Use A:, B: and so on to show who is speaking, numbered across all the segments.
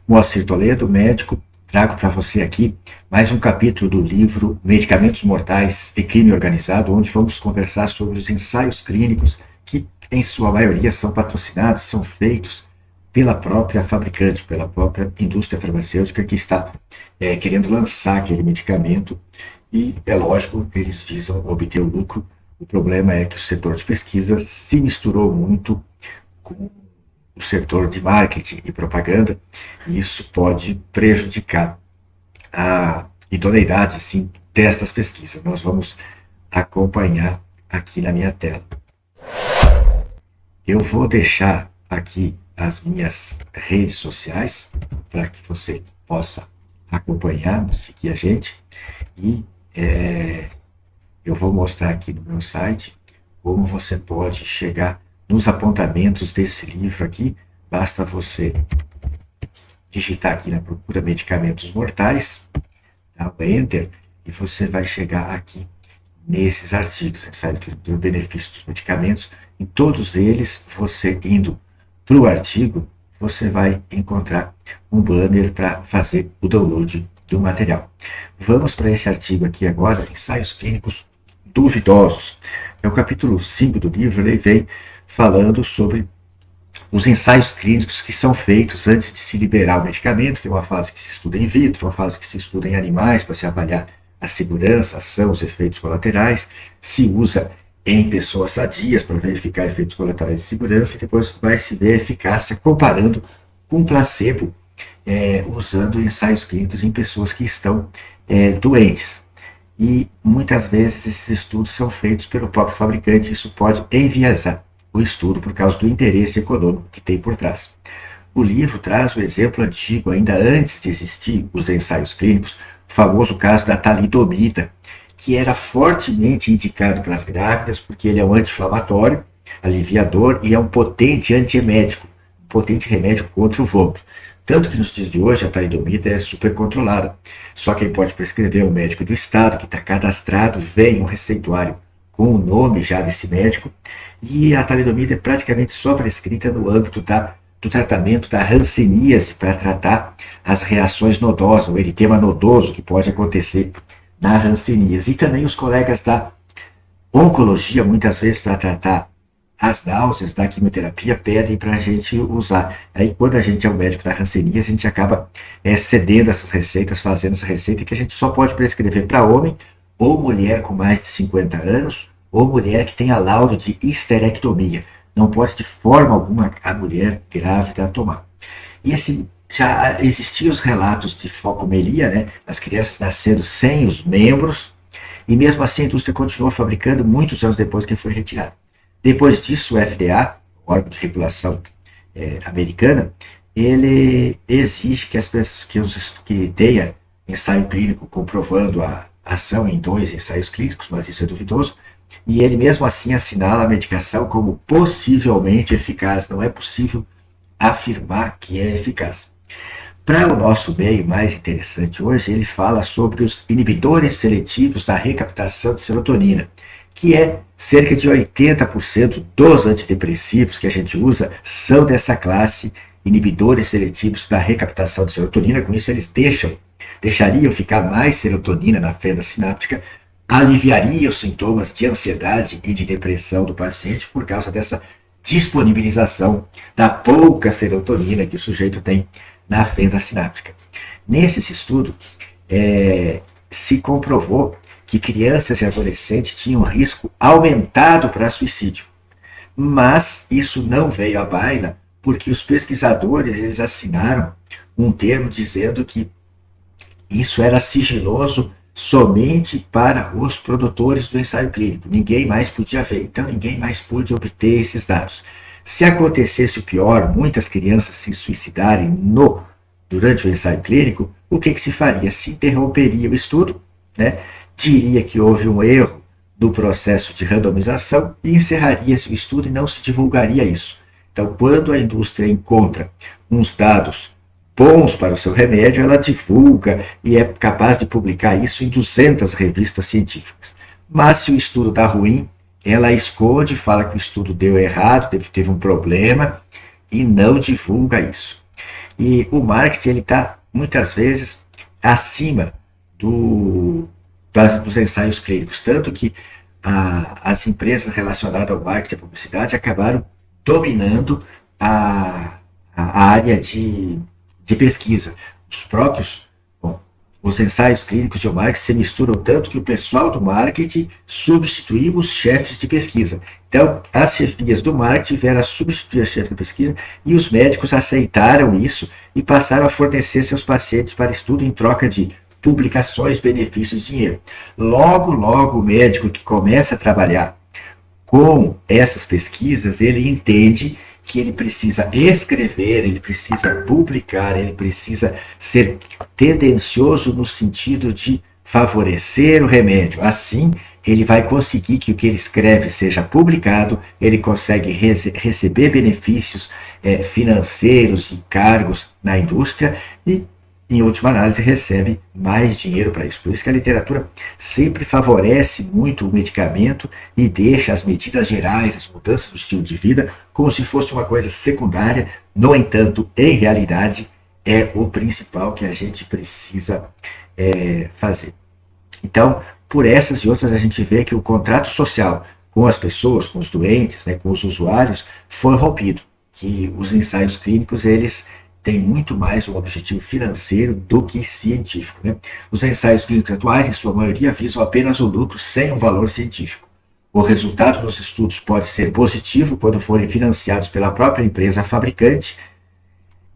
A: Moacir Toledo, médico, trago para você aqui mais um capítulo do livro Medicamentos Mortais e Crime Organizado, onde vamos conversar sobre os ensaios clínicos que, em sua maioria, são patrocinados, são feitos pela própria fabricante, pela própria indústria farmacêutica que está querendo lançar aquele medicamento e, é lógico, eles visam obter o lucro. O problema é que o setor de pesquisa se misturou muito com o setor de marketing e propaganda, e isso pode prejudicar a idoneidade assim, destas pesquisas. Nós vamos acompanhar aqui na minha tela. Eu vou deixar aqui as minhas redes sociais para que você possa acompanhar, seguir a gente, e eu vou mostrar aqui no meu site como você pode chegar nos apontamentos desse livro aqui. Basta você digitar aqui na procura Medicamentos Mortais, dá um Enter, e você vai chegar aqui nesses artigos, ensaio do benefício dos medicamentos. Em todos eles, você indo para o artigo, você vai encontrar um banner para fazer o download do material. Vamos para esse artigo aqui agora, Ensaios Clínicos Duvidosos. É o capítulo 5 do livro, ele vem falando sobre os ensaios clínicos que são feitos antes de se liberar o medicamento. Tem uma fase que se estuda in vitro, uma fase que se estuda em animais para se avaliar a segurança, a ação, os efeitos colaterais. Se usa em pessoas sadias para verificar efeitos colaterais de segurança, e depois vai se ver a eficácia comparando com placebo, usando ensaios clínicos em pessoas que estão doentes. E muitas vezes esses estudos são feitos pelo próprio fabricante. Isso pode enviesar o estudo por causa do interesse econômico que tem por trás. O livro traz o exemplo antigo, ainda antes de existir os ensaios clínicos, o famoso caso da talidomida, que era fortemente indicado para as grávidas, porque ele é um anti-inflamatório, aliviador e é um potente antiemético, um potente remédio contra o vômito. Tanto que nos dias de hoje a talidomida é super controlada. Só quem pode prescrever é o médico do estado, que está cadastrado, vem um receituário com o nome já desse médico, e a talidomida é praticamente só prescrita no âmbito do tratamento da hanseníase, para tratar as reações nodosas, o eritema nodoso que pode acontecer na hanseníase. E também os colegas da oncologia, muitas vezes para tratar as náuseas da quimioterapia, pedem para a gente usar. Aí, quando a gente é o médico da hanseníase, a gente acaba cedendo essas receitas, fazendo essa receita que a gente só pode prescrever para homem ou mulher com mais de 50 anos, ou mulher que tenha laudo de histerectomia. Não pode de forma alguma a mulher grávida tomar. E assim, já existiam os relatos de focomelia, né? As crianças nascendo sem os membros, e mesmo assim a indústria continuou fabricando muitos anos depois que foi retirado. Depois disso, o FDA, o órgão de regulação americana, ele exige que as pessoas que tenham ensaio clínico comprovando a ação em 2 ensaios clínicos, mas isso é duvidoso, e ele mesmo assim assinala a medicação como possivelmente eficaz. Não é possível afirmar que é eficaz. Para o nosso meio mais interessante hoje, ele fala sobre os inibidores seletivos da recaptação de serotonina, que é cerca de 80% dos antidepressivos que a gente usa são dessa classe, inibidores seletivos da recaptação de serotonina. Com isso, eles deixariam ficar mais serotonina na fenda sináptica, aliviaria os sintomas de ansiedade e de depressão do paciente por causa dessa disponibilização da pouca serotonina que o sujeito tem na fenda sináptica. Nesse estudo, se comprovou que crianças e adolescentes tinham risco aumentado para suicídio. Mas isso não veio à baila porque os pesquisadores eles assinaram um termo dizendo que isso era sigiloso somente para os produtores do ensaio clínico. Ninguém mais podia ver, então ninguém mais pôde obter esses dados. Se acontecesse o pior, muitas crianças se suicidarem durante o ensaio clínico, o que se faria? Se interromperia o estudo, né? Diria que houve um erro do processo de randomização e encerraria-se o estudo e não se divulgaria isso. Então, quando a indústria encontra uns dados bons para o seu remédio, ela divulga e é capaz de publicar isso em 200 revistas científicas. Mas se o estudo dá ruim, ela esconde, fala que o estudo deu errado, teve um problema e não divulga isso. E o marketing ele está muitas vezes acima dos ensaios clínicos, tanto que as empresas relacionadas ao marketing e à publicidade acabaram dominando a, a área de pesquisa. Os próprios, bom, os ensaios clínicos de marketing se misturam tanto que o pessoal do marketing substituiu os chefes de pesquisa. Então, as chefias do marketing vieram a substituir a chefe de pesquisa e os médicos aceitaram isso e passaram a fornecer seus pacientes para estudo em troca de publicações, benefícios, dinheiro. Logo, logo, o médico que começa a trabalhar com essas pesquisas, ele entende que ele precisa escrever, ele precisa publicar, ele precisa ser tendencioso no sentido de favorecer o remédio. Assim, ele vai conseguir que o que ele escreve seja publicado, ele consegue receber benefícios financeiros e cargos na indústria e, em última análise, recebe mais dinheiro para isso. Por isso que a literatura sempre favorece muito o medicamento e deixa as medidas gerais, as mudanças do estilo de vida, como se fosse uma coisa secundária. No entanto, em realidade, é o principal que a gente precisa fazer. Então, por essas e outras, a gente vê que o contrato social com as pessoas, com os doentes, né, com os usuários, foi rompido. Que os ensaios clínicos, eles tem muito mais um objetivo financeiro do que científico. Né? Os ensaios clínicos atuais, em sua maioria, visam apenas o lucro sem um valor científico. O resultado dos estudos pode ser positivo quando forem financiados pela própria empresa fabricante.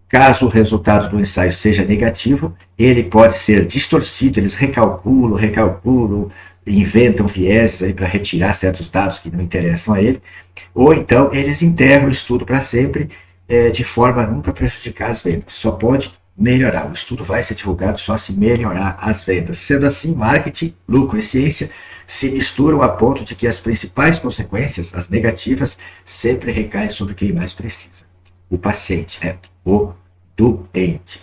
A: Caso o resultado do ensaio seja negativo, ele pode ser distorcido, eles recalculam, inventam vieses para retirar certos dados que não interessam a ele, ou então eles enterram o estudo para sempre, de forma a nunca prejudicar as vendas. Só pode melhorar. O estudo vai ser divulgado só se melhorar as vendas. Sendo assim, marketing, lucro e ciência se misturam a ponto de que as principais consequências, as negativas, sempre recaem sobre quem mais precisa. O paciente, o doente.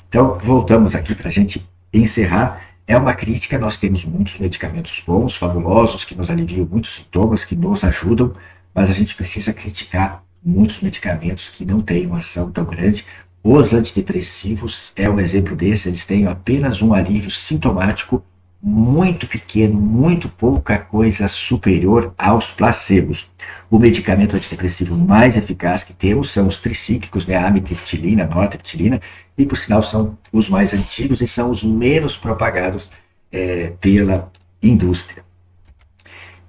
A: Então, voltamos aqui para a gente encerrar. É uma crítica, nós temos muitos medicamentos bons, fabulosos, que nos aliviam muitos sintomas, que nos ajudam, mas a gente precisa criticar muitos medicamentos que não têm uma ação tão grande. Os antidepressivos é um exemplo desse, eles têm apenas um alívio sintomático muito pequeno, muito pouca coisa superior aos placebos. O medicamento antidepressivo mais eficaz que temos são os tricíclicos, né, a amitriptilina, a nortriptilina, e por sinal são os mais antigos e são os menos propagados pela indústria.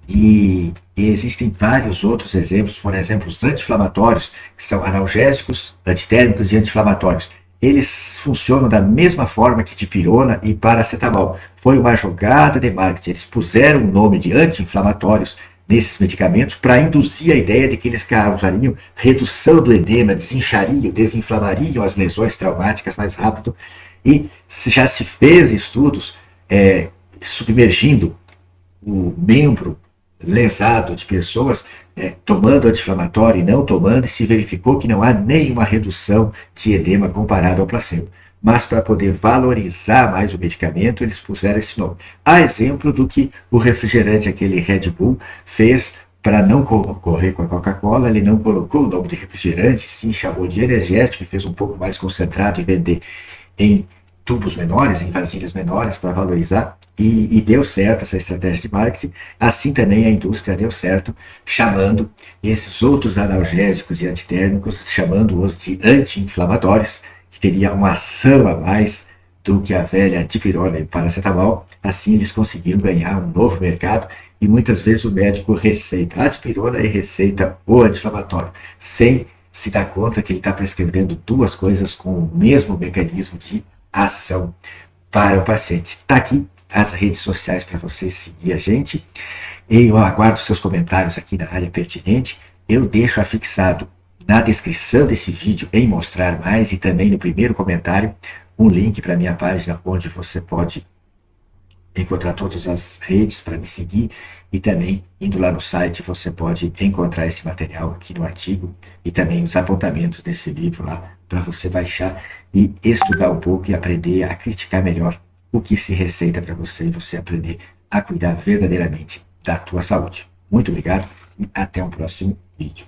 A: E existem vários outros exemplos, por exemplo, os anti-inflamatórios, que são analgésicos, antitérmicos e anti-inflamatórios. Eles funcionam da mesma forma que dipirona e paracetamol. Foi uma jogada de marketing. Eles puseram o nome de anti-inflamatórios nesses medicamentos para induzir a ideia de que eles causariam redução do edema, desinchariam, desinflamariam as lesões traumáticas mais rápido. E já se fez estudos submergindo o membro lesado de pessoas tomando anti-inflamatório e não tomando, e se verificou que não há nenhuma redução de edema comparado ao placebo. Mas para poder valorizar mais o medicamento, eles puseram esse nome. A exemplo do que o refrigerante, aquele Red Bull, fez para não concorrer com a Coca-Cola, ele não colocou o nome de refrigerante, sim chamou de energético e fez um pouco mais concentrado e vender em tubos menores, em vasilhas menores para valorizar. E deu certo essa estratégia de marketing. Assim também a indústria deu certo, chamando esses outros analgésicos e antitérmicos, chamando-os de anti-inflamatórios, que teria uma ação a mais do que a velha dipirona e paracetamol. Assim eles conseguiram ganhar um novo mercado e muitas vezes o médico receita a dipirona e receita o anti-inflamatório, sem se dar conta que ele está prescrevendo duas coisas com o mesmo mecanismo de ação para o paciente. Está aqui as redes sociais para você seguir a gente. Eu aguardo seus comentários aqui na área pertinente. Eu deixo afixado na descrição desse vídeo em mostrar mais e também no primeiro comentário um link para a minha página onde você pode encontrar todas as redes para me seguir e também indo lá no site você pode encontrar esse material aqui no artigo e também os apontamentos desse livro lá para você baixar e estudar um pouco e aprender a criticar melhor o que se receita para você e você aprender a cuidar verdadeiramente da tua saúde. Muito obrigado e até o próximo vídeo.